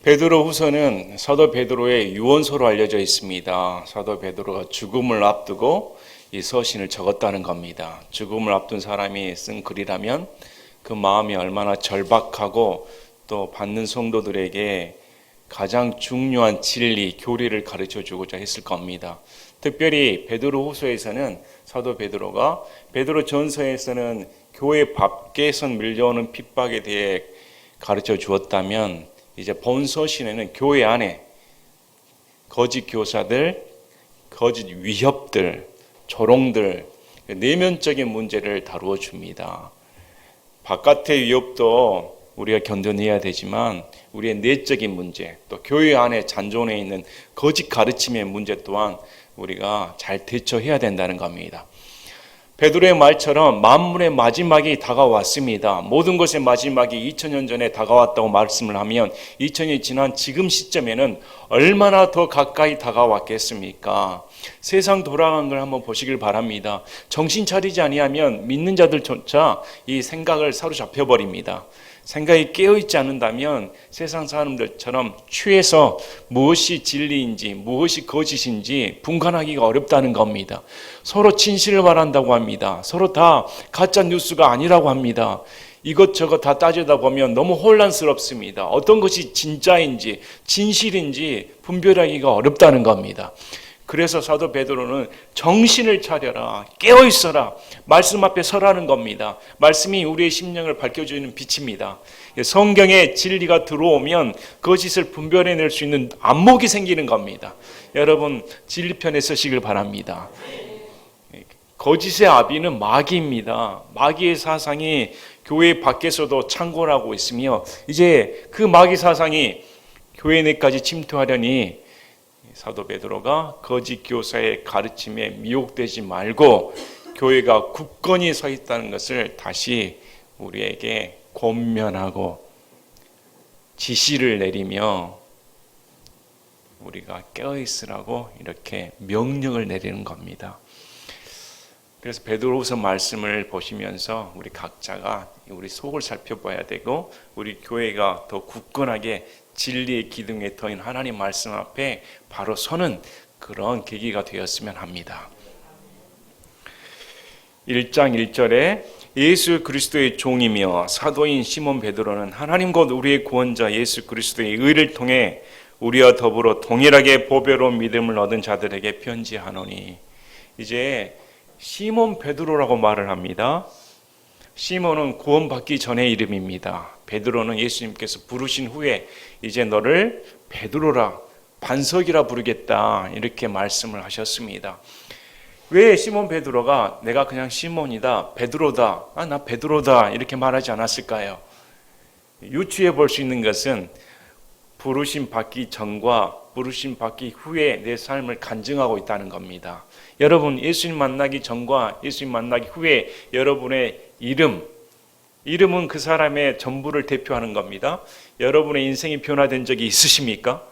베드로후서는 사도 베드로의 유언서로 알려져 있습니다. 사도 베드로가 죽음을 앞두고 이 서신을 적었다는 겁니다. 죽음을 앞둔 사람이 쓴 글이라면 그 마음이 얼마나 절박하고 또 받는 성도들에게 가장 중요한 진리, 교리를 가르쳐 주고자 했을 겁니다. 특별히 베드로후서에서는 사도 베드로가 베드로 전서에서는 교회 밖에서 밀려오는 핍박에 대해 가르쳐 주었다면 이제 본 서신에는 교회 안에 거짓 교사들, 거짓 위협들, 조롱들, 내면적인 문제를 다루어 줍니다. 바깥의 위협도 우리가 견뎌내야 되지만 우리의 내적인 문제, 또 교회 안에 잔존해 있는 거짓 가르침의 문제 또한 우리가 잘 대처해야 된다는 겁니다. 베드로의 말처럼 만물의 마지막이 다가왔습니다. 모든 것의 마지막이 2000년 전에 다가왔다고 말씀을 하면 2000년이 지난 지금 시점에는 얼마나 더 가까이 다가왔겠습니까? 세상 돌아간 걸 한번 보시길 바랍니다. 정신 차리지 아니하면 믿는 자들조차 이 생각을 사로잡혀 버립니다. 생각이 깨어있지 않는다면 세상 사람들처럼 취해서 무엇이 진리인지 무엇이 거짓인지 분간하기가 어렵다는 겁니다. 서로 진실을 말한다고 합니다. 서로 다 가짜 뉴스가 아니라고 합니다. 이것저것 다 따지다 보면 너무 혼란스럽습니다. 어떤 것이 진짜인지 진실인지 분별하기가 어렵다는 겁니다. 그래서 사도 베드로는 정신을 차려라, 깨어있어라, 말씀 앞에 서라는 겁니다. 말씀이 우리의 심령을 밝혀주는 빛입니다. 성경의 진리가 들어오면 거짓을 분별해낼 수 있는 안목이 생기는 겁니다. 여러분 진리편에 서시길 바랍니다. 거짓의 아비는 마귀입니다. 마귀의 사상이 교회 밖에서도 창궐하고 있으며 이제 그 마귀 사상이 교회 내까지 침투하려니 사도 베드로가 거짓 교사의 가르침에 미혹되지 말고 교회가 굳건히 서 있다는 것을 다시 우리에게 권면하고 지시를 내리며 우리가 깨어있으라고 이렇게 명령을 내리는 겁니다. 그래서 베드로후서 말씀을 보시면서 우리 각자가 우리 속을 살펴봐야 되고 우리 교회가 더 굳건하게 진리의 기둥에 터인 하나님 말씀 앞에 바로 서는 그런 계기가 되었으면 합니다. 1장 1절에 예수 그리스도의 종이며 사도인 시몬 베드로는 하나님 곧 우리의 구원자 예수 그리스도의 의를 통해 우리와 더불어 동일하게 보배로운 믿음을 얻은 자들에게 편지하노니. 이제 시몬 베드로라고 말을 합니다. 시몬은 구원받기 전의 이름입니다. 베드로는 예수님께서 부르신 후에 이제 너를 베드로라, 반석이라 부르겠다 이렇게 말씀을 하셨습니다. 왜 시몬 베드로가 내가 그냥 시몬이다, 베드로다, 나 베드로다 이렇게 말하지 않았을까요? 유추해 볼 수 있는 것은 부르심 받기 전과 부르심 받기 후에 내 삶을 간증하고 있다는 겁니다. 여러분 예수님 만나기 전과 예수님 만나기 후에 여러분의 이름은 그 사람의 전부를 대표하는 겁니다. 여러분의 인생이 변화된 적이 있으십니까?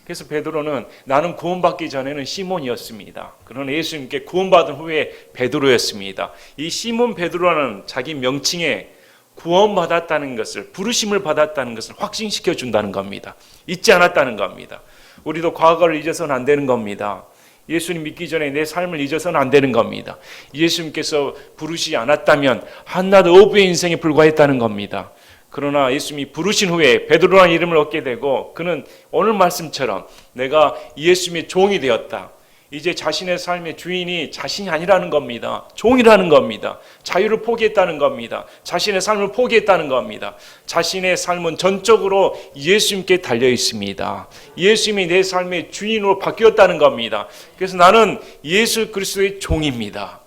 그래서 베드로는 나는 구원받기 전에는 시몬이었습니다. 그러나 예수님께 구원받은 후에 베드로였습니다. 이 시몬 베드로라는 자기 명칭에 구원받았다는 것을, 부르심을 받았다는 것을 확신시켜 준다는 겁니다. 잊지 않았다는 겁니다. 우리도 과거를 잊어서는 안 되는 겁니다. 예수님 믿기 전에 내 삶을 잊어서는 안 되는 겁니다. 예수님께서 부르시지 않았다면 한낱 어부의 인생에 불과했다는 겁니다. 그러나 예수님이 부르신 후에 베드로라는 이름을 얻게 되고 그는 오늘 말씀처럼 내가 예수님의 종이 되었다. 이제 자신의 삶의 주인이 자신이 아니라는 겁니다. 종이라는 겁니다. 자유를 포기했다는 겁니다. 자신의 삶을 포기했다는 겁니다. 자신의 삶은 전적으로 예수님께 달려 있습니다. 예수님이 내 삶의 주인으로 바뀌었다는 겁니다. 그래서 나는 예수 그리스도의 종입니다.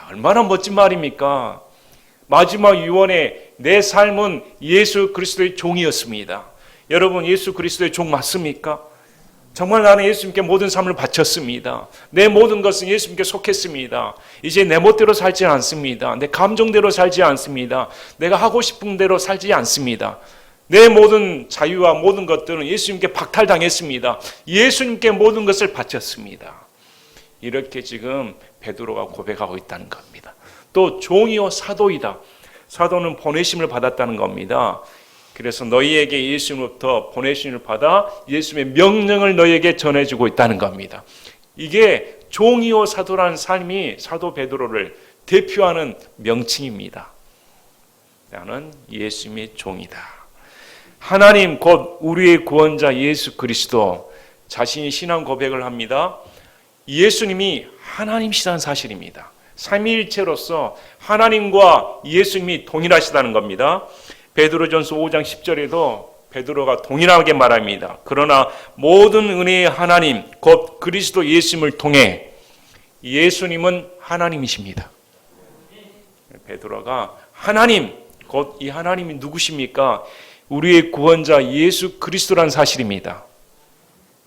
얼마나 멋진 말입니까? 마지막 유언에 내 삶은 예수 그리스도의 종이었습니다. 여러분 예수 그리스도의 종 맞습니까? 정말 나는 예수님께 모든 삶을 바쳤습니다. 내 모든 것은 예수님께 속했습니다. 이제 내 멋대로 살지 않습니다. 내 감정대로 살지 않습니다. 내가 하고 싶은 대로 살지 않습니다. 내 모든 자유와 모든 것들은 예수님께 박탈당했습니다. 예수님께 모든 것을 바쳤습니다. 이렇게 지금 베드로가 고백하고 있다는 겁니다. 또 종이요 사도이다. 사도는 보내심을 받았다는 겁니다. 그래서 너희에게 예수님으로부터 보내심을 받아 예수님의 명령을 너희에게 전해주고 있다는 겁니다. 이게 종이요 사도라는 삶이 사도 베드로를 대표하는 명칭입니다. 나는 예수님의 종이다. 하나님 곧 우리의 구원자 예수 그리스도 자신이 신앙 고백을 합니다. 예수님이 하나님이시다는 사실입니다. 삼위일체로서 하나님과 예수님이 동일하시다는 겁니다. 베드로전서 5장 10절에도 베드로가 동일하게 말합니다. 그러나 모든 은혜의 하나님 곧 그리스도 예수님을 통해 예수님은 하나님이십니다. 베드로가 하나님 곧 이 하나님이 누구십니까? 우리의 구원자 예수 그리스도라는 사실입니다.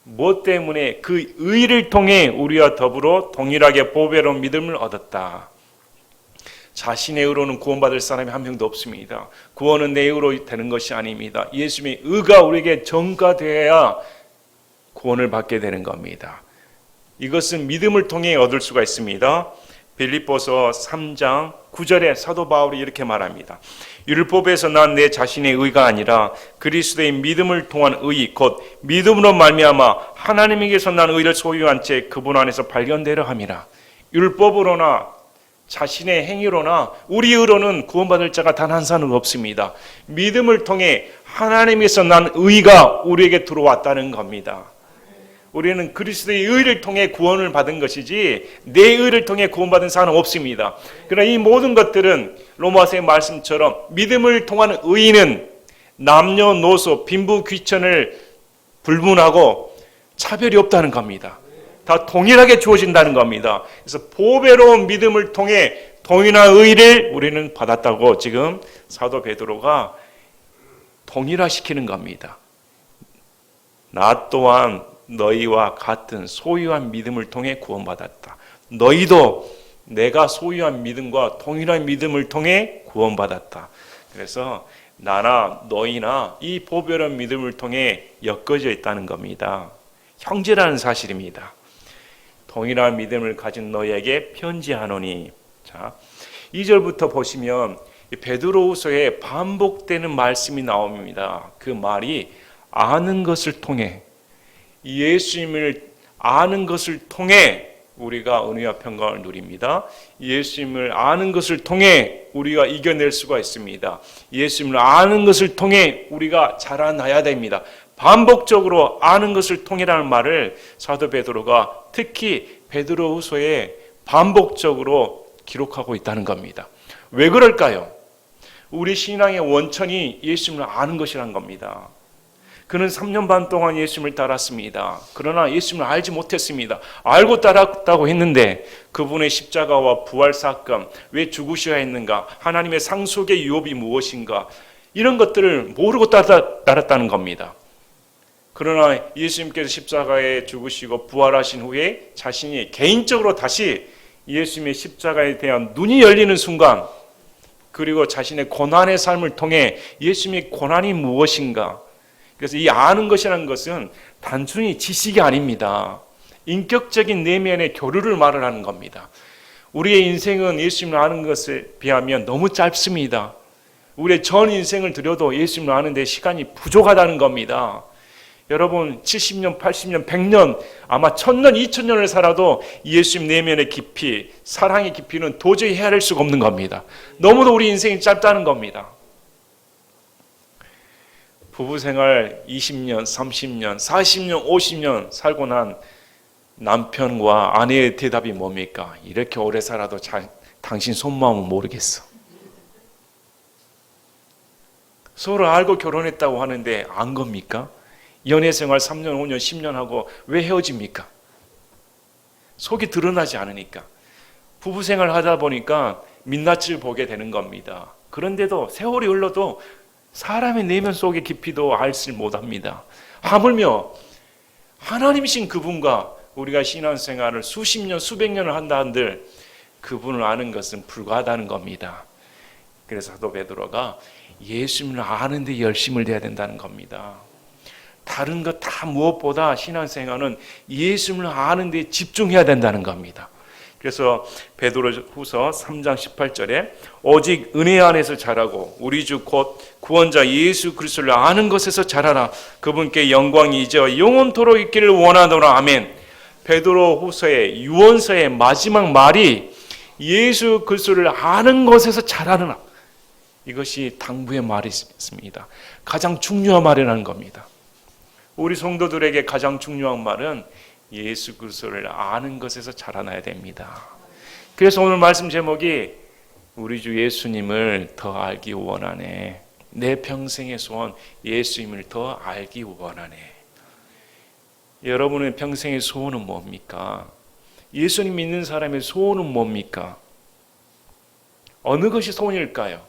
무엇 때문에? 그 의를 통해 우리와 더불어 동일하게 보배로운 믿음을 얻었다. 자신의 의로는 구원받을 사람이 한 명도 없습니다. 구원은 내 의로 되는 것이 아닙니다. 예수님의 의가 우리에게 전가되어야 구원을 받게 되는 겁니다. 이것은 믿음을 통해 얻을 수가 있습니다. 빌립보서 3장 9절에 사도 바울이 이렇게 말합니다. 율법에서 난 내 자신의 의가 아니라 그리스도의 믿음을 통한 의 곧 믿음으로 말미암아 하나님에게서 난 의를 소유한 채 그분 안에서 발견되려 함이라. 율법으로나 자신의 행위로나 우리 의로는 구원받을 자가 단 한 사람은 없습니다. 믿음을 통해 하나님에서 난 의가 우리에게 들어왔다는 겁니다. 우리는 그리스도의 의를 통해 구원을 받은 것이지 내 의를 통해 구원받은 사람은 없습니다. 그러나 이 모든 것들은 로마서의 말씀처럼 믿음을 통한 의는 남녀노소 빈부 귀천을 불문하고 차별이 없다는 겁니다. 다 동일하게 주어진다는 겁니다. 그래서 보배로운 믿음을 통해 동일한 의를 우리는 받았다고 지금 사도 베드로가 동일화시키는 겁니다. 나 또한 너희와 같은 소유한 믿음을 통해 구원받았다. 너희도 내가 소유한 믿음과 동일한 믿음을 통해 구원받았다. 그래서 나나 너희나 이 보배로운 믿음을 통해 엮어져 있다는 겁니다. 형제라는 사실입니다. 동일한 믿음을 가진 너희에게 편지하노니. 자, 2절부터 보시면 베드로후서에 반복되는 말씀이 나옵니다. 그 말이 아는 것을 통해, 예수님을 아는 것을 통해 우리가 은혜와 평강을 누립니다. 예수님을 아는 것을 통해 우리가 이겨낼 수가 있습니다. 예수님을 아는 것을 통해 우리가 자라나야 됩니다. 반복적으로 아는 것을 통해라는 말을 사도 베드로가 특히 베드로후서에 반복적으로 기록하고 있다는 겁니다. 왜 그럴까요? 우리 신앙의 원천이 예수님을 아는 것이란 겁니다. 그는 3년 반 동안 예수님을 따랐습니다. 그러나 예수님을 알지 못했습니다. 알고 따랐다고 했는데 그분의 십자가와 부활 사건, 왜 죽으셔야 했는가, 하나님의 상속의 유업이 무엇인가, 이런 것들을 모르고 따랐다는 겁니다. 그러나 예수님께서 십자가에 죽으시고 부활하신 후에 자신이 개인적으로 다시 예수님의 십자가에 대한 눈이 열리는 순간, 그리고 자신의 고난의 삶을 통해 예수님의 고난이 무엇인가, 그래서 이 아는 것이라는 것은 단순히 지식이 아닙니다. 인격적인 내면의 교류를 말을 하는 겁니다. 우리의 인생은 예수님을 아는 것에 비하면 너무 짧습니다. 우리의 전 인생을 들여도 예수님을 아는 데 시간이 부족하다는 겁니다. 여러분 70년, 80년, 100년, 아마 1000년, 2000년을 살아도 예수님 내면의 깊이, 사랑의 깊이는 도저히 헤아릴 수가 없는 겁니다. 너무도 우리 인생이 짧다는 겁니다. 부부생활 20년, 30년, 40년, 50년 살고 난 남편과 아내의 대답이 뭡니까? 이렇게 오래 살아도 당신 속마음은 모르겠어. 서로 알고 결혼했다고 하는데 안 겁니까? 연애생활 3년, 5년, 10년 하고 왜 헤어집니까? 속이 드러나지 않으니까. 부부생활 하다 보니까 민낯을 보게 되는 겁니다. 그런데도 세월이 흘러도 사람의 내면 속의 깊이도 알지 못합니다. 하물며 하나님이신 그분과 우리가 신앙생활을 수십 년, 수백 년을 한다 한들 그분을 아는 것은 불가하다는 겁니다. 그래서 사도 베드로가 예수님을 아는 데 열심을 내야 된다는 겁니다. 다른 것 다 무엇보다 신앙생활은 예수님을 아는 데 집중해야 된다는 겁니다. 그래서 베드로후서 3장 18절에 오직 은혜 안에서 자라고 우리 주 곧 구원자 예수 그리스도를 아는 것에서 자라라. 그분께 영광이 이제와 영원토록 있기를 원하노라. 아멘. 베드로후서의 유언서의 마지막 말이 예수 그리스도를 아는 것에서 자라라. 이것이 당부의 말이었습니다. 가장 중요한 말이라는 겁니다. 우리 성도들에게 가장 중요한 말은 예수 그리스도를 아는 것에서 자라나야 됩니다. 그래서 오늘 말씀 제목이 우리 주 예수님을 더 알기 원하네. 내 평생의 소원 예수님을 더 알기 원하네. 여러분의 평생의 소원은 뭡니까? 예수님 믿는 사람의 소원은 뭡니까? 어느 것이 소원일까요?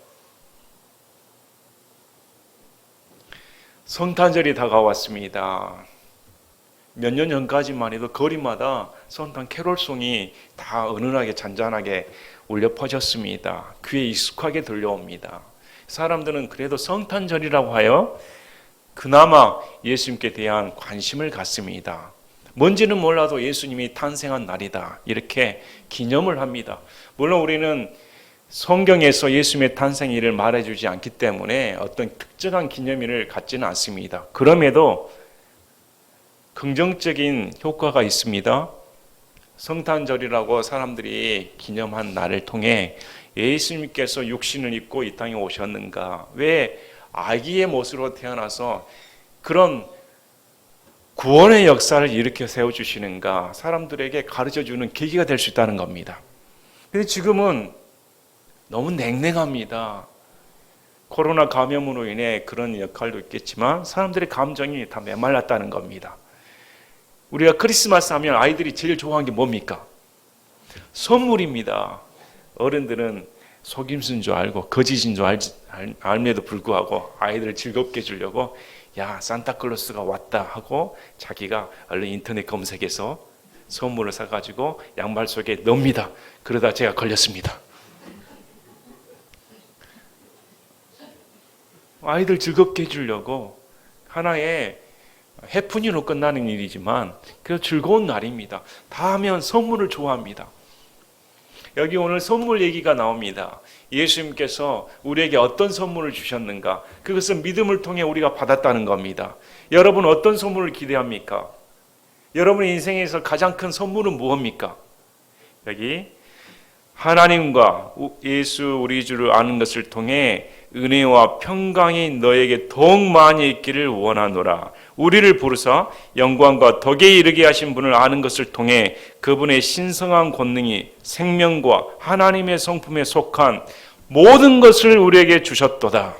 성탄절이 다가왔습니다. 몇 년 전까지만 해도 거리마다 성탄 캐롤송이 다 은은하게 잔잔하게 울려 퍼졌습니다. 귀에 익숙하게 들려옵니다. 사람들은 그래도 성탄절이라고 하여 그나마 예수님께 대한 관심을 갖습니다. 뭔지는 몰라도 예수님이 탄생한 날이다 이렇게 기념을 합니다. 물론 우리는 성경에서 예수님의 탄생일을 말해주지 않기 때문에 어떤 특정한 기념일을 갖지는 않습니다. 그럼에도 긍정적인 효과가 있습니다. 성탄절이라고 사람들이 기념한 날을 통해 예수님께서 육신을 입고 이 땅에 오셨는가, 왜 아기의 모습으로 태어나서 그런 구원의 역사를 일으켜 세워주시는가 사람들에게 가르쳐주는 계기가 될 수 있다는 겁니다. 그런데 지금은 너무 냉랭합니다. 코로나 감염으로 인해 그런 역할도 있겠지만 사람들의 감정이 다 메말랐다는 겁니다. 우리가 크리스마스 하면 아이들이 제일 좋아하는 게 뭡니까? 선물입니다. 어른들은 속임수인 줄 알고 거짓인 줄 알면에도 불구하고 아이들을 즐겁게 해주려고 야 산타클로스가 왔다 하고 자기가 얼른 인터넷 검색해서 선물을 사가지고 양말 속에 넣습니다. 그러다 제가 걸렸습니다. 아이들 즐겁게 해주려고 하나의 해프닝으로 끝나는 일이지만 그래서 즐거운 날입니다. 다 하면 선물을 좋아합니다. 여기 오늘 선물 얘기가 나옵니다. 예수님께서 우리에게 어떤 선물을 주셨는가? 그것은 믿음을 통해 우리가 받았다는 겁니다. 여러분 어떤 선물을 기대합니까? 여러분의 인생에서 가장 큰 선물은 무엇입니까? 여기 하나님과 예수 우리 주를 아는 것을 통해 은혜와 평강이 너에게 더욱 많이 있기를 원하노라. 우리를 부르사 영광과 덕에 이르게 하신 분을 아는 것을 통해 그분의 신성한 권능이 생명과 하나님의 성품에 속한 모든 것을 우리에게 주셨도다.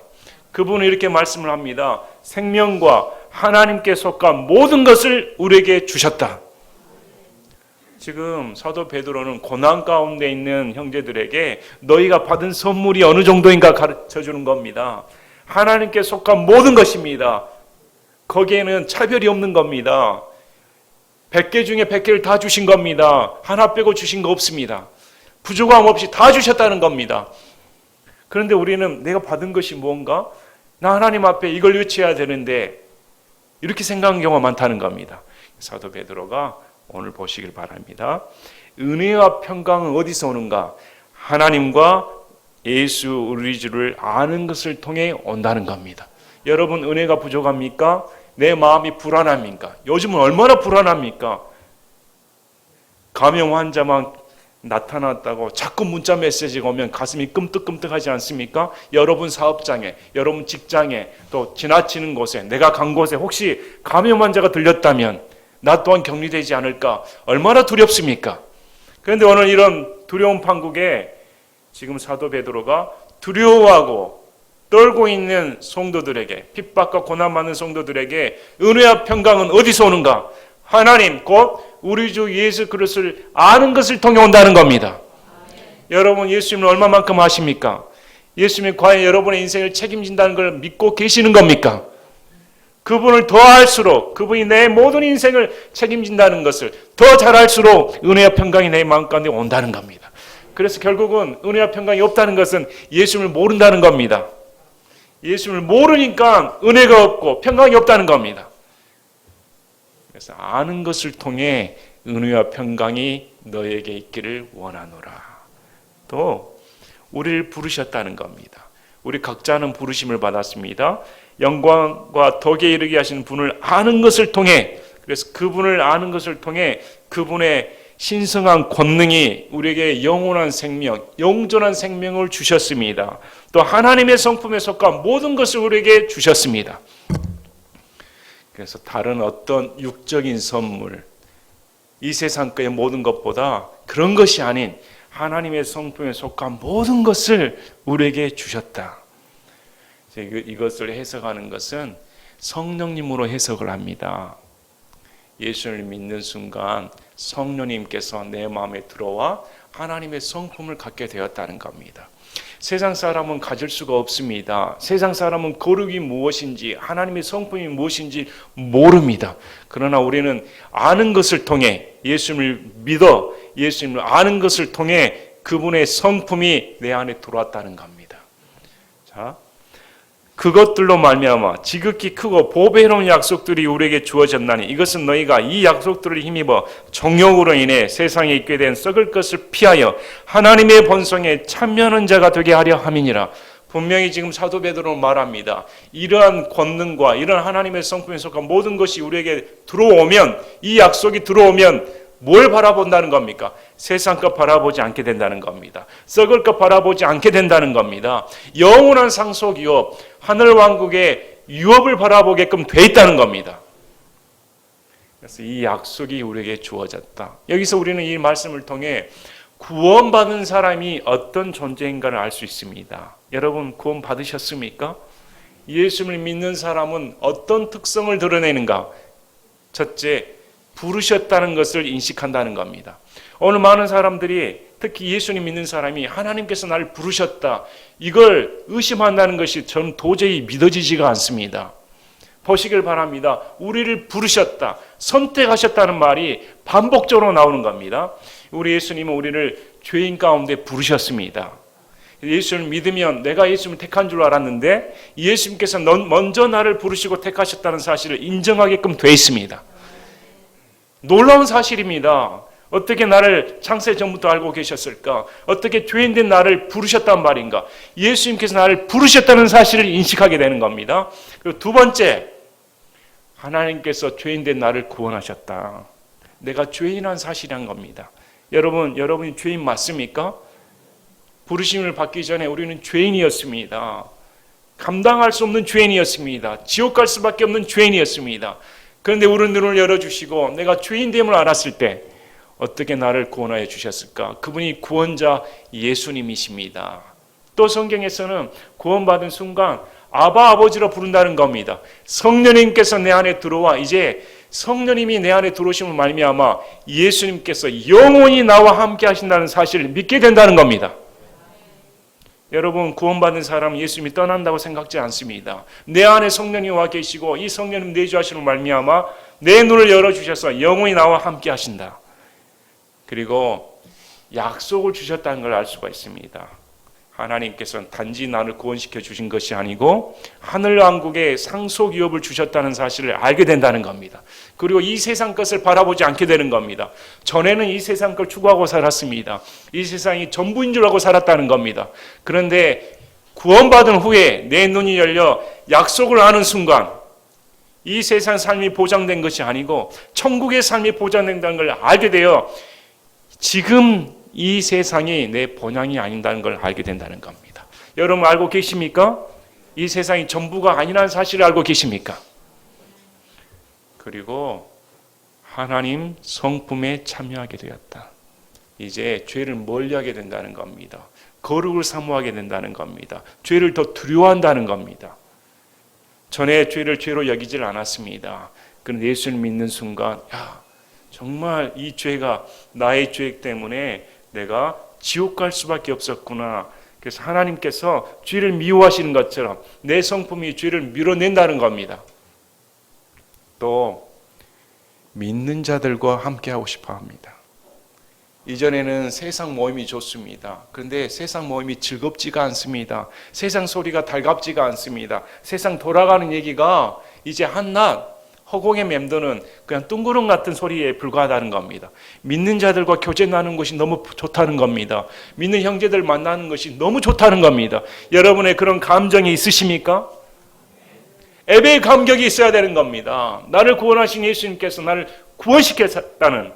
그분은 이렇게 말씀을 합니다. 생명과 하나님께 속한 모든 것을 우리에게 주셨다. 지금 사도 베드로는 고난 가운데 있는 형제들에게 너희가 받은 선물이 어느 정도인가 가르쳐 주는 겁니다. 하나님께 속한 모든 것입니다. 거기에는 차별이 없는 겁니다. 100개 중에 100개를 다 주신 겁니다. 하나 빼고 주신 거 없습니다. 부족함 없이 다 주셨다는 겁니다. 그런데 우리는 내가 받은 것이 뭔가? 나 하나님 앞에 이걸 외쳐야 되는데 이렇게 생각하는 경우가 많다는 겁니다. 사도 베드로가 오늘 보시길 바랍니다. 은혜와 평강은 어디서 오는가? 하나님과 예수 우리 주를 아는 것을 통해 온다는 겁니다. 여러분 은혜가 부족합니까? 내 마음이 불안합니까? 요즘은 얼마나 불안합니까? 감염 환자만 나타났다고 자꾸 문자 메시지가 오면 가슴이 끔뜩끔뜩하지 않습니까? 여러분 사업장에, 여러분 직장에, 또 지나치는 곳에, 내가 간 곳에 혹시 감염 환자가 들렸다면 나 또한 격리되지 않을까? 얼마나 두렵습니까? 그런데 오늘 이런 두려운 판국에 지금 사도 베드로가 두려워하고 떨고 있는 성도들에게, 핍박과 고난받는 성도들에게 은혜와 평강은 어디서 오는가? 하나님 곧 우리 주 예수 그리스도를 아는 것을 통해 온다는 겁니다. 여러분 예수님을 얼마만큼 아십니까? 예수님이 과연 여러분의 인생을 책임진다는 걸 믿고 계시는 겁니까? 그분을 더 알수록 그분이 내 모든 인생을 책임진다는 것을 더 잘 알수록 은혜와 평강이 내 마음 가운데 온다는 겁니다. 그래서 결국은 은혜와 평강이 없다는 것은 예수님을 모른다는 겁니다. 예수님을 모르니까 은혜가 없고 평강이 없다는 겁니다. 그래서 아는 것을 통해 은혜와 평강이 너에게 있기를 원하노라. 또 우리를 부르셨다는 겁니다. 우리 각자는 부르심을 받았습니다. 영광과 덕에 이르게 하시는 분을 아는 것을 통해, 그래서 그분을 아는 것을 통해 그분의 신성한 권능이 우리에게 영원한 생명, 영존한 생명을 주셨습니다. 또 하나님의 성품에 속한 모든 것을 우리에게 주셨습니다. 그래서 다른 어떤 육적인 선물, 이 세상 거의 모든 것보다 그런 것이 아닌 하나님의 성품에 속한 모든 것을 우리에게 주셨다. 이것을 해석하는 것은 성령님으로 해석을 합니다. 예수를 믿는 순간 성령님께서 내 마음에 들어와 하나님의 성품을 갖게 되었다는 겁니다. 세상 사람은 가질 수가 없습니다. 세상 사람은 거룩이 무엇인지, 하나님의 성품이 무엇인지 모릅니다. 그러나 우리는 아는 것을 통해, 예수님을 믿어 예수님을 아는 것을 통해 그분의 성품이 내 안에 들어왔다는 겁니다. 자, 그것들로 말미암아 지극히 크고 보배로운 약속들이 우리에게 주어졌나니 이것은 너희가 이 약속들을 힘입어 정욕으로 인해 세상에 있게 된 썩을 것을 피하여 하나님의 본성에 참여하는 자가 되게 하려 함이니라. 분명히 지금 사도 베드로는 말합니다. 이러한 권능과 이러한 하나님의 성품에 속한 모든 것이 우리에게 들어오면, 이 약속이 들어오면 뭘 바라본다는 겁니까? 세상 것 바라보지 않게 된다는 겁니다. 썩을 것 바라보지 않게 된다는 겁니다. 영원한 상속 유업, 하늘 왕국의 유업을 바라보게끔 돼 있다는 겁니다. 그래서 이 약속이 우리에게 주어졌다. 여기서 우리는 이 말씀을 통해 구원받은 사람이 어떤 존재인가를 알 수 있습니다. 여러분 구원 받으셨습니까? 예수를 믿는 사람은 어떤 특성을 드러내는가? 첫째, 부르셨다는 것을 인식한다는 겁니다. 오늘 많은 사람들이, 특히 예수님 믿는 사람이 하나님께서 나를 부르셨다, 이걸 의심한다는 것이 저는 도저히 믿어지지가 않습니다. 보시길 바랍니다. 우리를 부르셨다, 선택하셨다는 말이 반복적으로 나오는 겁니다. 우리 예수님은 우리를 죄인 가운데 부르셨습니다. 예수를 믿으면 내가 예수님을 택한 줄 알았는데 예수님께서 먼저 나를 부르시고 택하셨다는 사실을 인정하게끔 돼 있습니다. 놀라운 사실입니다. 어떻게 나를 창세 전부터 알고 계셨을까? 어떻게 죄인된 나를 부르셨단 말인가? 예수님께서 나를 부르셨다는 사실을 인식하게 되는 겁니다. 그리고 두 번째, 하나님께서 죄인된 나를 구원하셨다. 내가 죄인한 사실이란 겁니다. 여러분이 죄인 맞습니까? 부르심을 받기 전에 우리는 죄인이었습니다. 감당할 수 없는 죄인이었습니다. 지옥 갈 수밖에 없는 죄인이었습니다. 그런데 우리 눈을 열어주시고 내가 죄인됨을 알았을 때 어떻게 나를 구원하여 주셨을까? 그분이 구원자 예수님이십니다. 또 성경에서는 구원받은 순간 아바 아버지로 부른다는 겁니다. 성령님께서 내 안에 들어와, 이제 성령님이 내 안에 들어오심을 말미암아 예수님께서 영원히 나와 함께 하신다는 사실을 믿게 된다는 겁니다. 여러분 구원받은 사람은 예수님이 떠난다고 생각지 않습니다. 내 안에 성령이 와 계시고 이 성령님 내주하시는 말미암아 내 눈을 열어주셔서 영원히 나와 함께 하신다. 그리고 약속을 주셨다는 걸 알 수가 있습니다. 하나님께서는 단지 나를 구원시켜 주신 것이 아니고 하늘 왕국의 상속 유업을 주셨다는 사실을 알게 된다는 겁니다. 그리고 이 세상 것을 바라보지 않게 되는 겁니다. 전에는 이 세상 걸 추구하고 살았습니다. 이 세상이 전부인 줄 알고 살았다는 겁니다. 그런데 구원받은 후에 내 눈이 열려 약속을 아는 순간 이 세상 삶이 보장된 것이 아니고 천국의 삶이 보장된다는 걸 알게 되어 지금 이 세상이 내 본향이 아닌다는 걸 알게 된다는 겁니다. 여러분 알고 계십니까? 이 세상이 전부가 아니라는 사실을 알고 계십니까? 그리고 하나님 성품에 참여하게 되었다. 이제 죄를 멀리하게 된다는 겁니다. 거룩을 사모하게 된다는 겁니다. 죄를 더 두려워한다는 겁니다. 전에 죄를 죄로 여기질 않았습니다. 그런데 예수를 믿는 순간 정말 이 죄가 나의 죄 때문에 내가 지옥 갈 수밖에 없었구나. 그래서 하나님께서 죄를 미워하시는 것처럼 내 성품이 죄를 밀어낸다는 겁니다. 또 믿는 자들과 함께하고 싶어 합니다. 이전에는 세상 모임이 좋습니다. 그런데 세상 모임이 즐겁지가 않습니다. 세상 소리가 달갑지가 않습니다. 세상 돌아가는 얘기가 이제 한낱 허공에 맴도는 그냥 둥구름 같은 소리에 불과하다는 겁니다. 믿는 자들과 교제 나누는 것이 너무 좋다는 겁니다. 믿는 형제들 만나는 것이 너무 좋다는 겁니다. 여러분의 그런 감정이 있으십니까? 예배의 감격이 있어야 되는 겁니다. 나를 구원하신 예수님께서 나를 구원시켰다는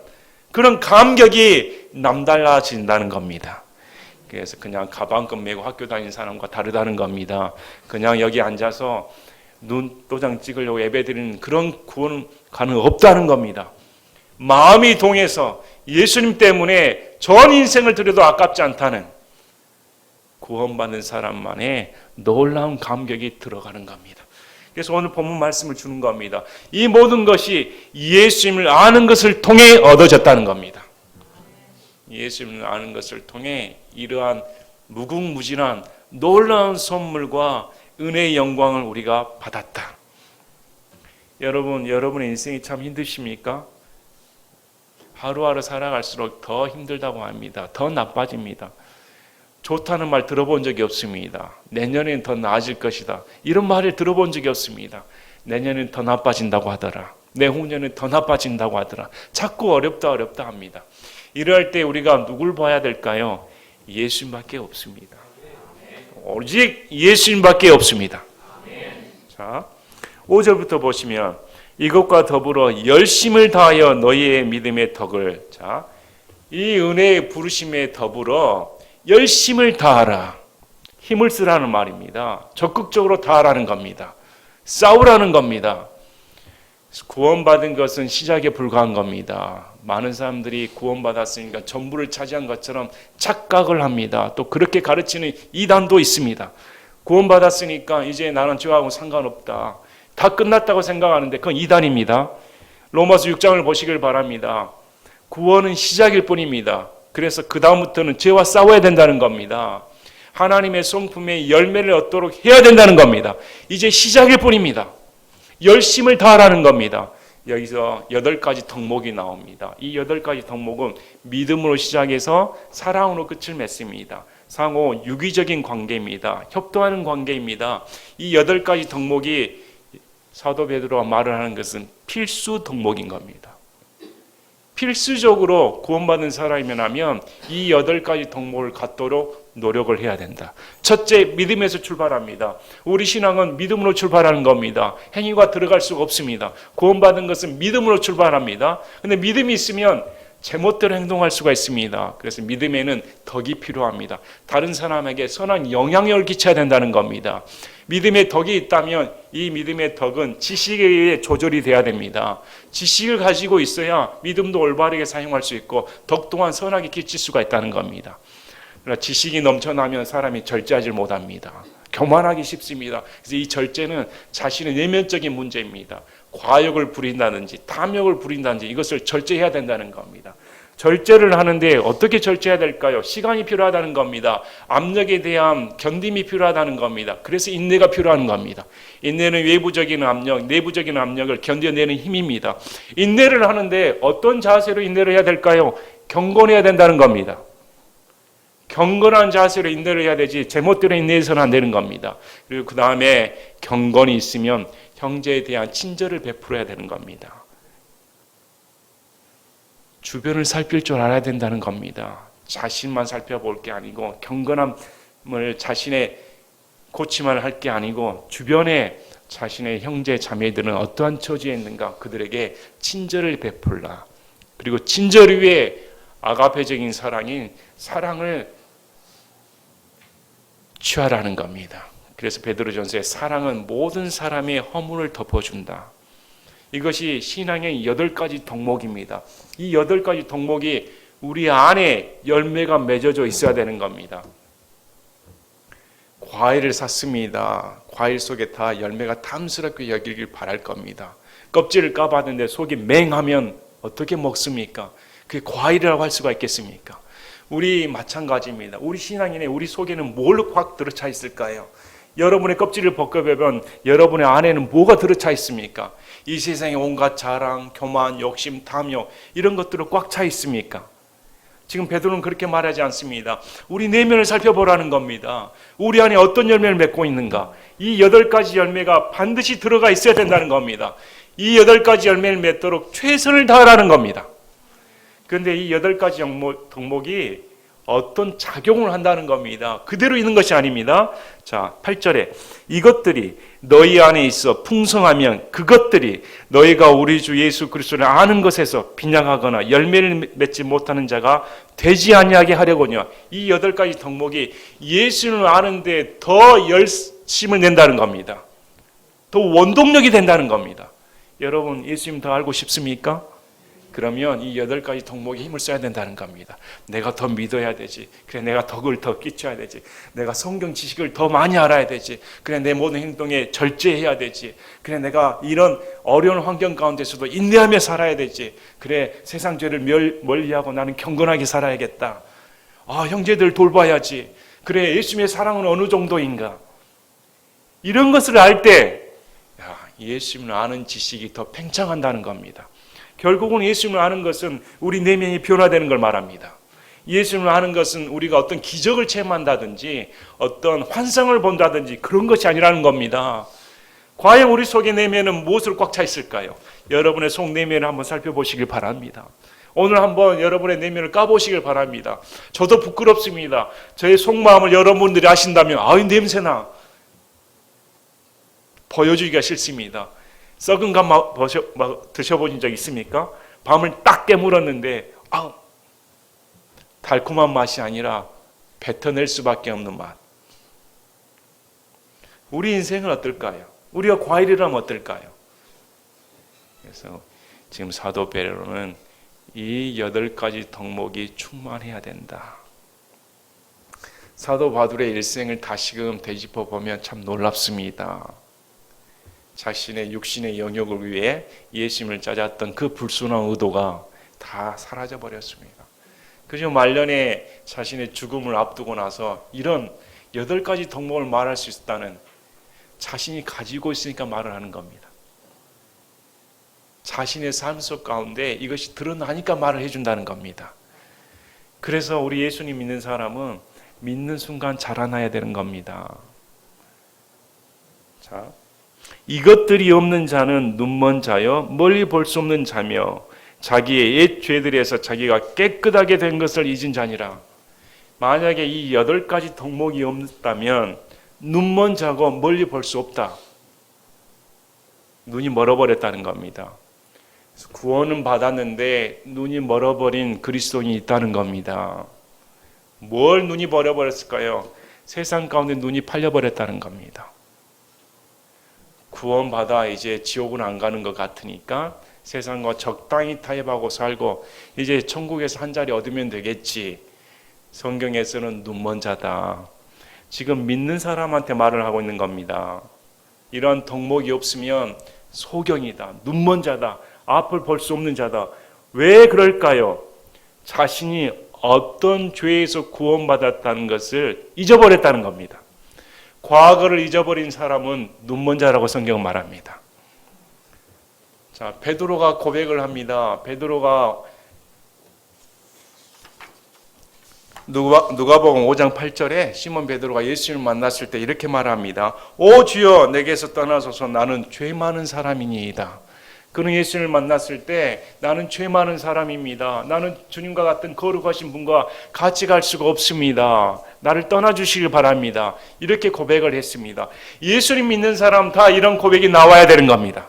그런 감격이 남달라진다는 겁니다. 그래서 그냥 가방끈 메고 학교 다니는 사람과 다르다는 겁니다. 그냥 여기 앉아서 눈도장 찍으려고 예배드리는 그런 구원 가능 없다는 겁니다. 마음이 동해서 예수님 때문에 전 인생을 드려도 아깝지 않다는 구원받는 사람만의 놀라운 감격이 들어가는 겁니다. 그래서 오늘 본문 말씀을 주는 겁니다. 이 모든 것이 예수님을 아는 것을 통해 얻어졌다는 겁니다. 예수님을 아는 것을 통해 이러한 무궁무진한 놀라운 선물과 은혜의 영광을 우리가 받았다. 여러분의 인생이 참 힘드십니까? 하루하루 살아갈수록 더 힘들다고 합니다. 더 나빠집니다. 좋다는 말 들어본 적이 없습니다. 내년엔 더 나아질 것이다. 이런 말을 들어본 적이 없습니다. 내년엔 더 나빠진다고 하더라. 내후년엔 더 나빠진다고 하더라. 자꾸 어렵다 합니다. 이럴 때 우리가 누굴 봐야 될까요? 예수님밖에 없습니다. 오직 예수님밖에 없습니다. 자, 5절부터 보시면 이것과 더불어 열심을 다하여 너희의 믿음의 덕을, 자, 이 은혜의 부르심에 더불어 열심을 다하라. 힘을 쓰라는 말입니다. 적극적으로 다하라는 겁니다. 싸우라는 겁니다. 구원받은 것은 시작에 불과한 겁니다. 많은 사람들이 구원받았으니까 전부를 차지한 것처럼 착각을 합니다. 또 그렇게 가르치는 이단도 있습니다. 구원받았으니까 이제 나는 죄하고 상관없다. 다 끝났다고 생각하는데 그건 이단입니다. 로마서 6장을 보시길 바랍니다. 구원은 시작일 뿐입니다. 그래서 그 다음부터는 죄와 싸워야 된다는 겁니다. 하나님의 성품의 열매를 얻도록 해야 된다는 겁니다. 이제 시작일 뿐입니다. 열심을 다하라는 겁니다. 여기서 8가지 덕목이 나옵니다. 이 8가지 덕목은 믿음으로 시작해서 사랑으로 끝을 맺습니다. 상호 유기적인 관계입니다. 협동하는 관계입니다. 이 8가지 덕목이 사도 베드로가 말을 하는 것은 필수 덕목인 겁니다. 필수적으로 구원받은 사람이라면 이 8가지 덕목을 갖도록 노력을 해야 된다. 첫째, 믿음에서 출발합니다. 우리 신앙은 믿음으로 출발하는 겁니다. 행위가 들어갈 수가 없습니다. 구원받은 것은 믿음으로 출발합니다. 그런데 믿음이 있으면 제멋대로 행동할 수가 있습니다. 그래서 믿음에는 덕이 필요합니다. 다른 사람에게 선한 영향력을 끼쳐야 된다는 겁니다. 믿음의 덕이 있다면 이 믿음의 덕은 지식에 의해 조절이 돼야 됩니다. 지식을 가지고 있어야 믿음도 올바르게 사용할 수 있고 덕 또한 선하게 끼칠 수가 있다는 겁니다. 그러나 지식이 넘쳐나면 사람이 절제하지 못합니다. 교만하기 쉽습니다. 그래서 이 절제는 자신의 내면적인 문제입니다. 과욕을 부린다든지 탐욕을 부린다든지 이것을 절제해야 된다는 겁니다. 절제를 하는데 어떻게 절제해야 될까요? 시간이 필요하다는 겁니다. 압력에 대한 견딤이 필요하다는 겁니다. 그래서 인내가 필요한 겁니다. 인내는 외부적인 압력, 내부적인 압력을 견뎌내는 힘입니다. 인내를 하는데 어떤 자세로 인내를 해야 될까요? 경건해야 된다는 겁니다. 경건한 자세로 인내를 해야 되지 제멋대로 인내해서는 안 되는 겁니다. 그리고 그 다음에 경건이 있으면 형제에 대한 친절을 베풀어야 되는 겁니다. 주변을 살필 줄 알아야 된다는 겁니다. 자신만 살펴볼 게 아니고 경건함을 자신의 고치만 할 게 아니고 주변에 자신의 형제 자매들은 어떠한 처지에 있는가 그들에게 친절을 베풀라. 그리고 친절 위에 아가페적인 사랑인 사랑을 취하라는 겁니다. 그래서 베드로전서에 사랑은 모든 사람의 허물을 덮어준다. 이것이 신앙의 8가지 덕목입니다. 이 8가지 덕목이 우리 안에 열매가 맺어져 있어야 되는 겁니다. 과일을 샀습니다. 과일 속에 다 열매가 탐스럽게 여기길 바랄 겁니다. 껍질을 까봤는데 속이 맹하면 어떻게 먹습니까? 그게 과일이라고 할 수가 있겠습니까? 우리 마찬가지입니다. 우리 신앙인의 우리 속에는 뭘 확 들어차 있을까요? 여러분의 껍질을 벗겨보면 여러분의 안에는 뭐가 들어차 있습니까? 이 세상에 온갖 자랑, 교만, 욕심, 탐욕 이런 것들은 꽉 차 있습니까? 지금 베드로는 그렇게 말하지 않습니다. 우리 내면을 살펴보라는 겁니다. 우리 안에 어떤 열매를 맺고 있는가? 이 8가지 열매가 반드시 들어가 있어야 된다는 겁니다. 이 8가지 열매를 맺도록 최선을 다하라는 겁니다. 그런데 이 8가지 덕목이 어떤 작용을 한다는 겁니다. 그대로 있는 것이 아닙니다. 자, 8절에 이것들이 너희 안에 있어 풍성하면 그것들이 너희가 우리 주 예수 그리스도를 아는 것에서 빈약하거나 열매를 맺지 못하는 자가 되지 아니하게 하려거니와. 이 8가지 덕목이 예수를 아는데 더 열심을 낸다는 겁니다. 더 원동력이 된다는 겁니다. 여러분, 예수님 더 알고 싶습니까? 그러면 이 8가지 덕목에 힘을 써야 된다는 겁니다. 내가 더 믿어야 되지. 그래, 내가 덕을 더 끼쳐야 되지. 내가 성경 지식을 더 많이 알아야 되지. 그래, 내 모든 행동에 절제해야 되지. 그래, 내가 이런 어려운 환경 가운데서도 인내하며 살아야 되지. 그래, 세상 죄를 멀리하고 나는 경건하게 살아야겠다. 아, 형제들 돌봐야지. 그래, 예수님의 사랑은 어느 정도인가. 이런 것을 알 때 예수님을 아는 지식이 더 팽창한다는 겁니다. 결국은 예수님을 아는 것은 우리 내면이 변화되는 걸 말합니다. 예수님을 아는 것은 우리가 어떤 기적을 체험한다든지 어떤 환상을 본다든지 그런 것이 아니라는 겁니다. 과연 우리 속의 내면은 무엇으로 꽉 차 있을까요? 여러분의 속 내면을 한번 살펴보시길 바랍니다. 오늘 한번 여러분의 내면을 까보시길 바랍니다. 저도 부끄럽습니다. 저의 속마음을 여러분들이 아신다면 아유, 냄새나. 보여주기가 싫습니다. 썩은 감 드셔보신 적 있습니까? 밤을 딱 깨물었는데 달콤한 맛이 아니라 뱉어낼 수밖에 없는 맛. 우리 인생은 어떨까요? 우리가 과일이라면 어떨까요? 그래서 지금 사도 베드로는 이 8가지 덕목이 충만해야 된다. 사도 바울의 일생을 다시금 되짚어 보면 참 놀랍습니다. 자신의 육신의 영역을 위해 예수님을 찾았던 그 불순한 의도가 다 사라져 버렸습니다. 그저 말년에 자신의 죽음을 앞두고 나서 이런 8가지 덕목을 말할 수 있다는 자신이 가지고 있으니까 말을 하는 겁니다. 자신의 삶 속 가운데 이것이 드러나니까 말을 해준다는 겁니다. 그래서 우리 예수님 믿는 사람은 믿는 순간 자라나야 되는 겁니다. 자, 이것들이 없는 자는 눈먼 자여 멀리 볼 수 없는 자며 자기의 옛 죄들에서 자기가 깨끗하게 된 것을 잊은 자니라. 만약에 이 8가지 덕목이 없다면 눈먼 자고 멀리 볼 수 없다. 눈이 멀어버렸다는 겁니다. 구원은 받았는데 눈이 멀어버린 그리스도인이 있다는 겁니다. 뭘 눈이 멀어버렸을까요? 세상 가운데 눈이 팔려버렸다는 겁니다. 구원받아 이제 지옥은 안 가는 것 같으니까 세상과 적당히 타협하고 살고 이제 천국에서 한 자리 얻으면 되겠지. 성경에서는 눈먼 자다. 지금 믿는 사람한테 말을 하고 있는 겁니다. 이런 덕목이 없으면 소경이다. 눈먼 자다. 앞을 볼 수 없는 자다. 왜 그럴까요? 자신이 어떤 죄에서 구원받았다는 것을 잊어버렸다는 겁니다. 과거를 잊어버린 사람은 눈먼 자라고 성경은 말합니다. 자, 베드로가 고백을 합니다. 베드로가 누가복음 5장 8절에 시몬 베드로가 예수님을 만났을 때 이렇게 말합니다. 오 주여, 내게서 떠나소서. 나는 죄 많은 사람이니이다. 그는 예수님을 만났을 때 나는 죄 많은 사람입니다. 나는 주님과 같은 거룩하신 분과 같이 갈 수가 없습니다. 나를 떠나주시길 바랍니다. 이렇게 고백을 했습니다. 예수님 믿는 사람 다 이런 고백이 나와야 되는 겁니다.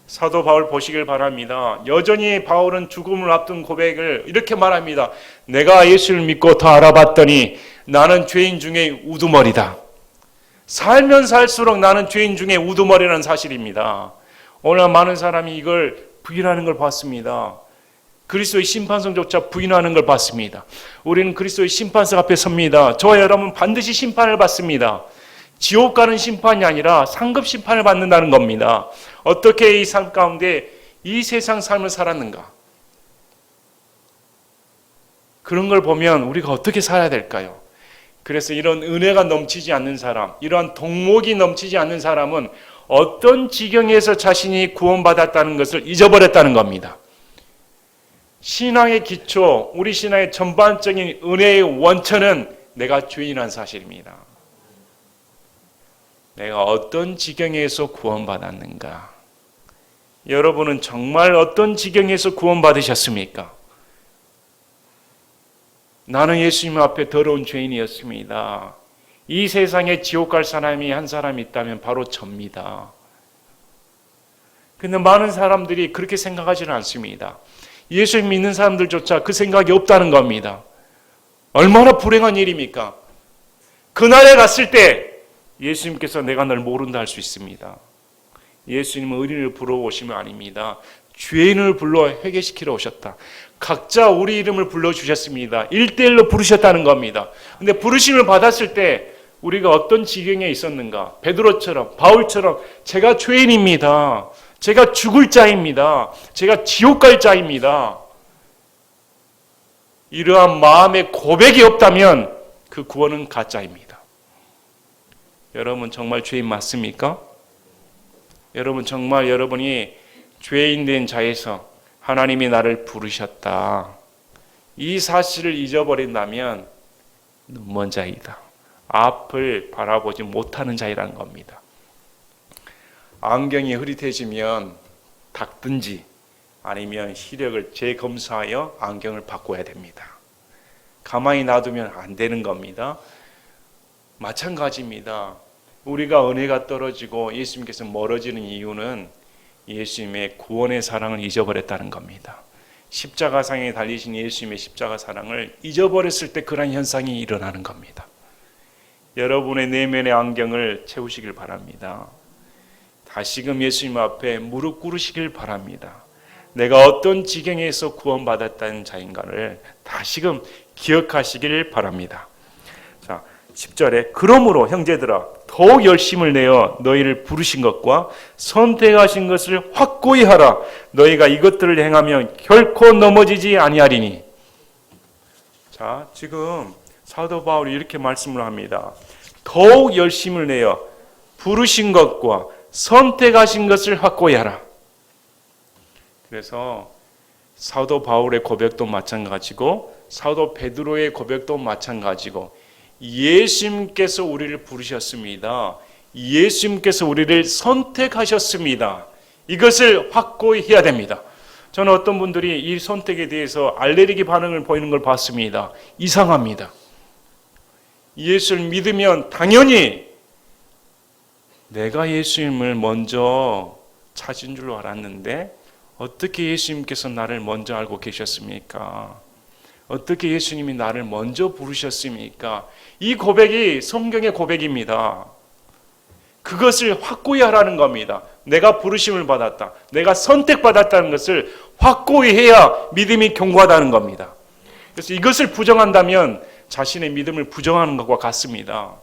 사도 바울 보시길 바랍니다. 여전히 바울은 죽음을 앞둔 고백을 이렇게 말합니다. 내가 예수를 믿고 더 알아봤더니 나는 죄인 중에 우두머리다. 살면 살수록 나는 죄인 중에 우두머리라는 사실입니다. 오늘 많은 사람이 이걸 부인하는 걸 봤습니다. 그리스도의 심판성조차 부인하는 걸 봤습니다. 우리는 그리스도의 심판석 앞에 섭니다. 저와 여러분 반드시 심판을 받습니다. 지옥 가는 심판이 아니라 상급 심판을 받는다는 겁니다. 어떻게 이 삶 가운데 이 세상 삶을 살았는가? 그런 걸 보면 우리가 어떻게 살아야 될까요? 그래서 이런 은혜가 넘치지 않는 사람, 이러한 덕목이 넘치지 않는 사람은 어떤 지경에서 자신이 구원받았다는 것을 잊어버렸다는 겁니다. 신앙의 기초, 우리 신앙의 전반적인 은혜의 원천은 내가 죄인이라는 사실입니다. 내가 어떤 지경에서 구원받았는가? 여러분은 정말 어떤 지경에서 구원받으셨습니까? 나는 예수님 앞에 더러운 죄인이었습니다. 이 세상에 지옥 갈 사람이 한 사람 있다면 바로 접니다. 근데 많은 사람들이 그렇게 생각하지는 않습니다. 예수 믿는 사람들조차 그 생각이 없다는 겁니다. 얼마나 불행한 일입니까? 그날에 갔을 때 예수님께서 내가 널 모른다 할 수 있습니다. 예수님은 의인을 부러오시면 아닙니다. 죄인을 불러 회개시키러 오셨다. 각자 우리 이름을 불러주셨습니다. 1대1로 부르셨다는 겁니다. 근데 부르심을 받았을 때 우리가 어떤 지경에 있었는가? 베드로처럼, 바울처럼 제가 죄인입니다. 제가 죽을 자입니다. 제가 지옥 갈 자입니다. 이러한 마음의 고백이 없다면 그 구원은 가짜입니다. 여러분 정말 죄인 맞습니까? 여러분 정말 여러분이 죄인 된 자에서 하나님이 나를 부르셨다. 이 사실을 잊어버린다면 눈먼 자이다. 앞을 바라보지 못하는 자이라는 겁니다. 안경이 흐릿해지면 닦든지 아니면 시력을 재검사하여 안경을 바꿔야 됩니다. 가만히 놔두면 안 되는 겁니다. 마찬가지입니다. 우리가 은혜가 떨어지고 예수님께서 멀어지는 이유는 예수님의 구원의 사랑을 잊어버렸다는 겁니다. 십자가상에 달리신 예수님의 십자가 사랑을 잊어버렸을 때 그런 현상이 일어나는 겁니다. 여러분의 내면의 안경을 채우시길 바랍니다. 다시금 예수님 앞에 무릎 꿇으시길 바랍니다. 내가 어떤 지경에서 구원받았다는 자인가를 다시금 기억하시길 바랍니다. 자, 10절에 그러므로 형제들아 더욱 열심을 내어 너희를 부르신 것과 선택하신 것을 확고히 하라. 너희가 이것들을 행하면 결코 넘어지지 아니하리니. 자, 지금 사도 바울이 이렇게 말씀을 합니다. 더욱 열심을 내어 부르신 것과 선택하신 것을 확고히 하라. 그래서 사도 바울의 고백도 마찬가지고 사도 베드로의 고백도 마찬가지고 예수님께서 우리를 부르셨습니다. 예수님께서 우리를 선택하셨습니다. 이것을 확고히 해야 됩니다. 저는 어떤 분들이 이 선택에 대해서 알레르기 반응을 보이는 걸 봤습니다. 이상합니다. 예수를 믿으면 당연히 내가 예수님을 먼저 찾은 줄로 알았는데 어떻게 예수님께서 나를 먼저 알고 계셨습니까? 어떻게 예수님이 나를 먼저 부르셨습니까? 이 고백이 성경의 고백입니다. 그것을 확고히 하라는 겁니다. 내가 부르심을 받았다. 내가 선택받았다는 것을 확고히 해야 믿음이 견고하다는 겁니다. 그래서 이것을 부정한다면 자신의 믿음을 부정하는 것과 같습니다.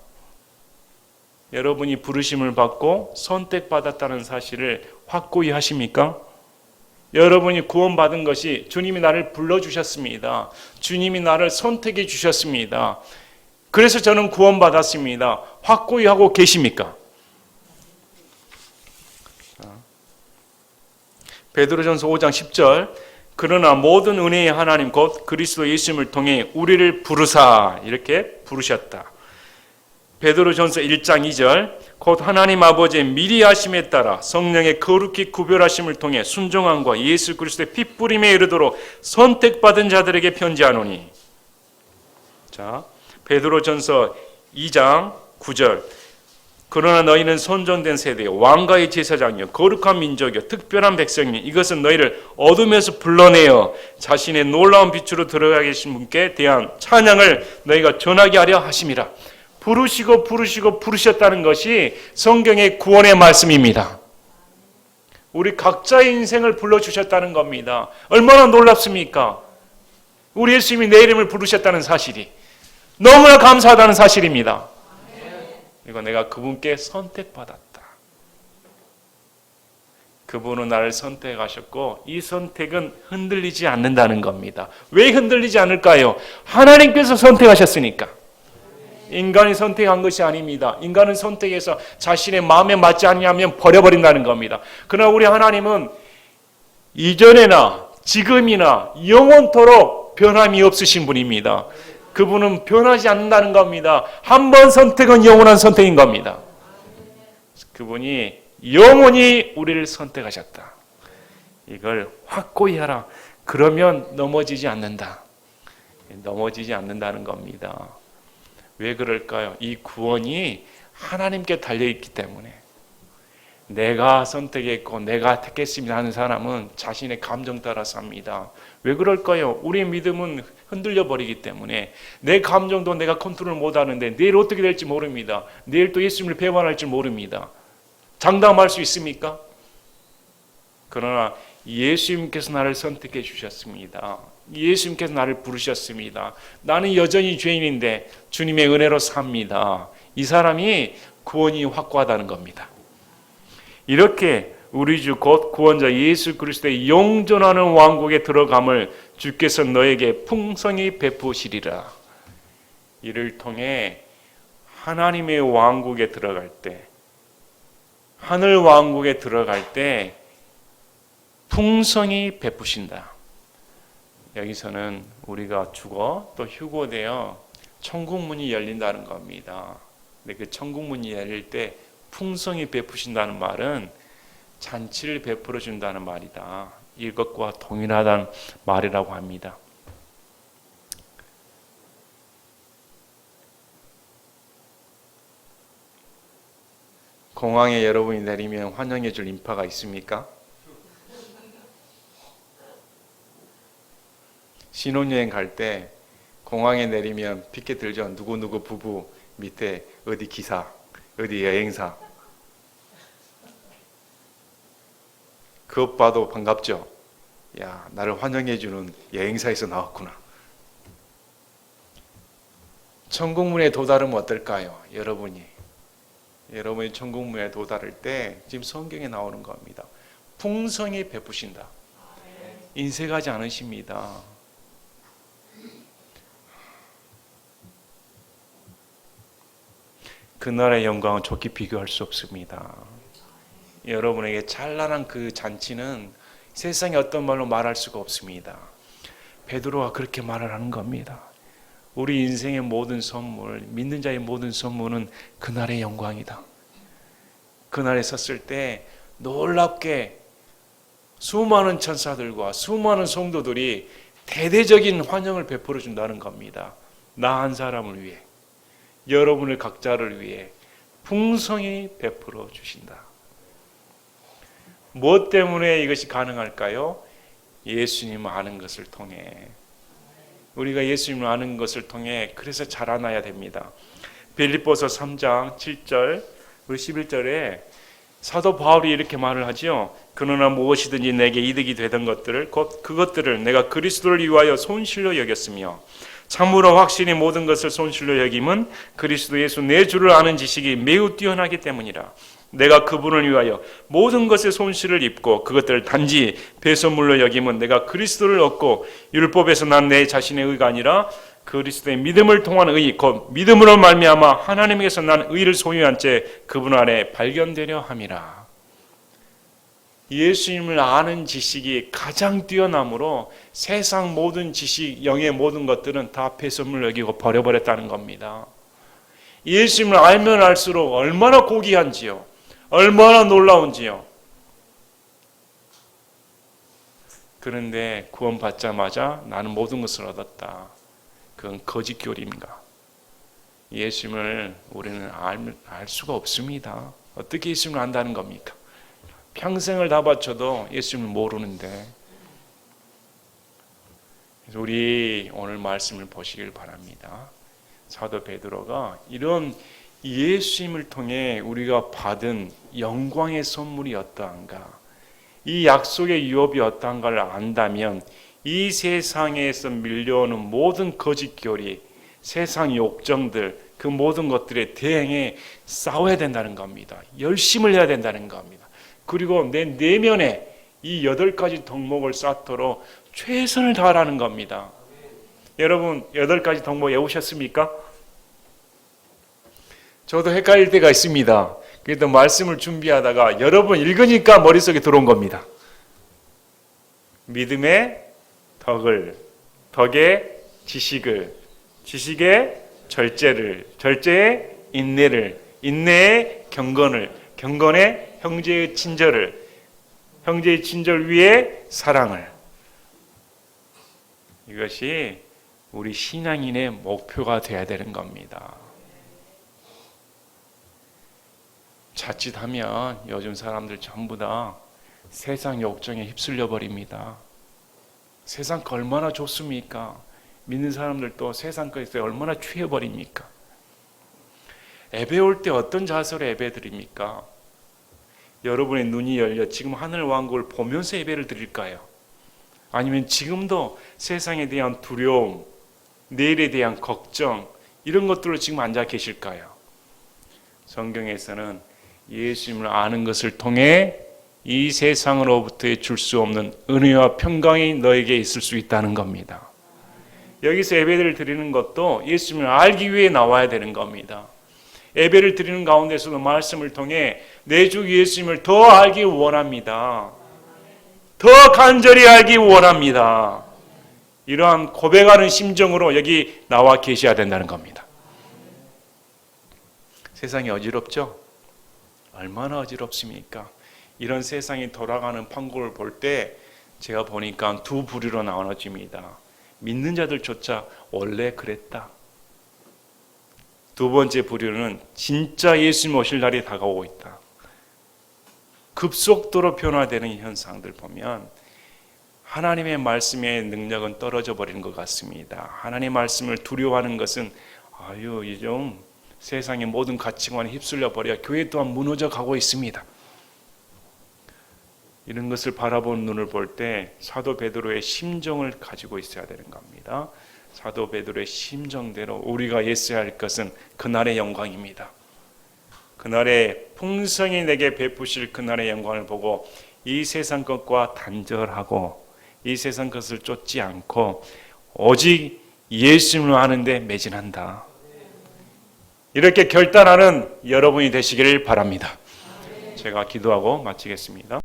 여러분이 부르심을 받고 선택받았다는 사실을 확고히 하십니까? 여러분이 구원받은 것이 주님이 나를 불러주셨습니다. 주님이 나를 선택해 주셨습니다. 그래서 저는 구원받았습니다. 확고히 하고 계십니까? 베드로전서 5장 10절 그러나 모든 은혜의 하나님 곧 그리스도 예수님을 통해 우리를 부르사 이렇게 부르셨다. 베드로전서 1장 2절 곧 하나님 아버지의 미리 하심에 따라 성령의 거룩히 구별하심을 통해 순종함과 예수 그리스도의 핏부림에 이르도록 선택받은 자들에게 편지하노니. 자, 베드로전서 2장 9절 그러나 너희는 선정된 세대 왕가의 제사장이요 거룩한 민족이요 특별한 백성이니 이것은 너희를 어둠에서 불러내어 자신의 놀라운 빛으로 들어가 계신 분께 대한 찬양을 너희가 전하게 하려 하심이라. 부르셨다는 것이 성경의 구원의 말씀입니다. 우리 각자의 인생을 불러주셨다는 겁니다. 얼마나 놀랍습니까? 우리 예수님이 내 이름을 부르셨다는 사실이 너무나 감사하다는 사실입니다. 이거 내가 그분께 선택받았다. 그분은 나를 선택하셨고 이 선택은 흔들리지 않는다는 겁니다. 왜 흔들리지 않을까요? 하나님께서 선택하셨으니까. 인간이 선택한 것이 아닙니다. 인간은 선택해서 자신의 마음에 맞지 않으면 버려버린다는 겁니다. 그러나 우리 하나님은 이전에나 지금이나 영원토록 변함이 없으신 분입니다. 그분은 변하지 않는다는 겁니다. 한 번 선택은 영원한 선택인 겁니다. 그분이 영원히 우리를 선택하셨다. 이걸 확고히 하라. 그러면 넘어지지 않는다. 넘어지지 않는다는 겁니다. 왜 그럴까요? 이 구원이 하나님께 달려있기 때문에. 내가 선택했고 내가 택했습니다 하는 사람은 자신의 감정 따라 삽니다. 왜 그럴까요? 우리의 믿음은 흔들려 버리기 때문에. 내 감정도 내가 컨트롤 못하는데 내일 어떻게 될지 모릅니다. 내일 또 예수님을 배반할지 모릅니다. 장담할 수 있습니까? 그러나 예수님께서 나를 선택해 주셨습니다. 예수님께서 나를 부르셨습니다. 나는 여전히 죄인인데 주님의 은혜로 삽니다. 이 사람이 구원이 확고하다는 겁니다. 이렇게 우리 주 곧 구원자 예수 그리스도의 영존하는 왕국에 들어감을 주께서 너에게 풍성히 베푸시리라. 이를 통해 하나님의 왕국에 들어갈 때, 하늘 왕국에 들어갈 때 풍성히 베푸신다. 여기서는 우리가 죽어 또 휴고되어 천국문이 열린다는 겁니다. 근데 그 천국문이 열릴 때 풍성히 베푸신다는 말은 잔치를 베풀어 준다는 말이다. 이것과 동일하다는 말이라고 합니다. 공항에 여러분이 내리면 환영해 줄 인파가 있습니까? 신혼여행 갈 때 공항에 내리면 피켓 들죠. 누구누구 부부 밑에 어디 기사, 어디 여행사. 그것 봐도 반갑죠. 야, 나를 환영해주는 여행사에서 나왔구나. 천국문에 도달하면 어떨까요? 여러분이 천국문에 도달할 때 지금 성경에 나오는 겁니다. 풍성히 베푸신다. 인색하지 않으십니다. 그날의 영광은 좋게 비교할 수 없습니다. 여러분에게 찬란한 그 잔치는 세상에 어떤 말로 말할 수가 없습니다. 베드로가 그렇게 말을 하는 겁니다. 우리 인생의 모든 선물, 믿는 자의 모든 선물은 그날의 영광이다. 그날에 섰을 때 놀랍게 수많은 천사들과 수많은 성도들이 대대적인 환영을 베풀어 준다는 겁니다. 나 한 사람을 위해, 여러분을 각자를 위해 풍성히 베풀어 주신다. 무엇 때문에 이것이 가능할까요? 예수님을 아는 것을 통해. 우리가 예수님을 아는 것을 통해 그래서 자라나야 됩니다. 빌립보서 3장 7절 그리고 11절에 사도 바울이 이렇게 말을 하죠. 그러나 무엇이든지 내게 이득이 되던 것들을 곧 그것들을 내가 그리스도를 위하여 손실로 여겼으며 참으로 확실히 모든 것을 손실로 여김은 그리스도 예수 내 주를 아는 지식이 매우 뛰어나기 때문이라. 내가 그분을 위하여 모든 것의 손실을 입고 그것들을 단지 배설물로 여김은 내가 그리스도를 얻고 율법에서 난 내 자신의 의가 아니라 그리스도의 믿음을 통한 의, 곧 믿음으로 말미암아 하나님께서 난 의를 소유한 채 그분 안에 발견되려 함이라. 예수님을 아는 지식이 가장 뛰어남으로 세상 모든 지식, 영의 모든 것들은 다 배설물 여기고 버려버렸다는 겁니다. 예수님을 알면 알수록 얼마나 고귀한지요, 얼마나 놀라운지요. 그런데 구원받자마자 나는 모든 것을 얻었다. 그건 거짓 교리인가? 예수님을 우리는 알 수가 없습니다. 어떻게 예수님을 안다는 겁니까? 평생을 다 바쳐도 예수님을 모르는데. 그래서 우리 오늘 말씀을 보시길 바랍니다. 사도 베드로가 이런 예수님을 통해 우리가 받은 영광의 선물이 어떠한가, 이 약속의 유업이 어떠한가를 안다면 이 세상에서 밀려오는 모든 거짓 교리, 세상 욕정들, 그 모든 것들에 대응해 싸워야 된다는 겁니다. 열심을 해야 된다는 겁니다. 그리고 내 내면에 이 8가지 덕목을 쌓도록 최선을 다하라는 겁니다. 여러분 8가지 덕목 외우셨습니까? 저도 헷갈릴 때가 있습니다. 그래도 말씀을 준비하다가 여러 번 읽으니까 머릿속에 들어온 겁니다. 믿음의 덕을, 덕의 지식을, 지식의 절제를, 절제의 인내를, 인내의 경건을, 경건의 형제의 친절을, 형제의 친절 위에 사랑을. 이것이 우리 신앙인의 목표가 되어야 되는 겁니다. 자칫하면 요즘 사람들 전부 다 세상 욕정에 휩쓸려 버립니다. 세상 거 얼마나 좋습니까? 믿는 사람들도 세상 거에 얼마나 취해버립니까? 예배 올 때 어떤 자세로 예배 드립니까? 여러분의 눈이 열려 지금 하늘 왕국을 보면서 예배를 드릴까요? 아니면 지금도 세상에 대한 두려움, 내일에 대한 걱정, 이런 것들로 지금 앉아 계실까요? 성경에서는 예수님을 아는 것을 통해 이 세상으로부터 줄 수 없는 은혜와 평강이 너에게 있을 수 있다는 겁니다. 여기서 예배를 드리는 것도 예수님을 알기 위해 나와야 되는 겁니다. 예배를 드리는 가운데서도 말씀을 통해 내 주 예수님을 더 알기 원합니다. 더 간절히 알기 원합니다. 이러한 고백하는 심정으로 여기 나와 계셔야 된다는 겁니다. 세상이 어지럽죠? 얼마나 어지럽습니까? 이런 세상이 돌아가는 판국을 볼 때 제가 보니까 두 부류로 나눠집니다. 믿는 자들조차 원래 그랬다. 두 번째 부류는 진짜 예수님 오실 날이 다가오고 있다. 급속도로 변화되는 현상들 보면 하나님의 말씀의 능력은 떨어져 버리는 것 같습니다. 하나님의 말씀을 두려워하는 것은 이제 좀 세상의 모든 가치관에 휩쓸려 버려 교회 또한 무너져 가고 있습니다. 이런 것을 바라보는 눈을 볼 때 사도 베드로의 심정을 가지고 있어야 되는 겁니다. 사도 베드로의 심정대로 우리가 예수해야 할 것은 그날의 영광입니다. 그날의 풍성히 내게 베푸실 그날의 영광을 보고 이 세상 것과 단절하고 이 세상 것을 쫓지 않고 오직 예수님을 아는데 매진한다. 이렇게 결단하는 여러분이 되시기를 바랍니다. 제가 기도하고 마치겠습니다.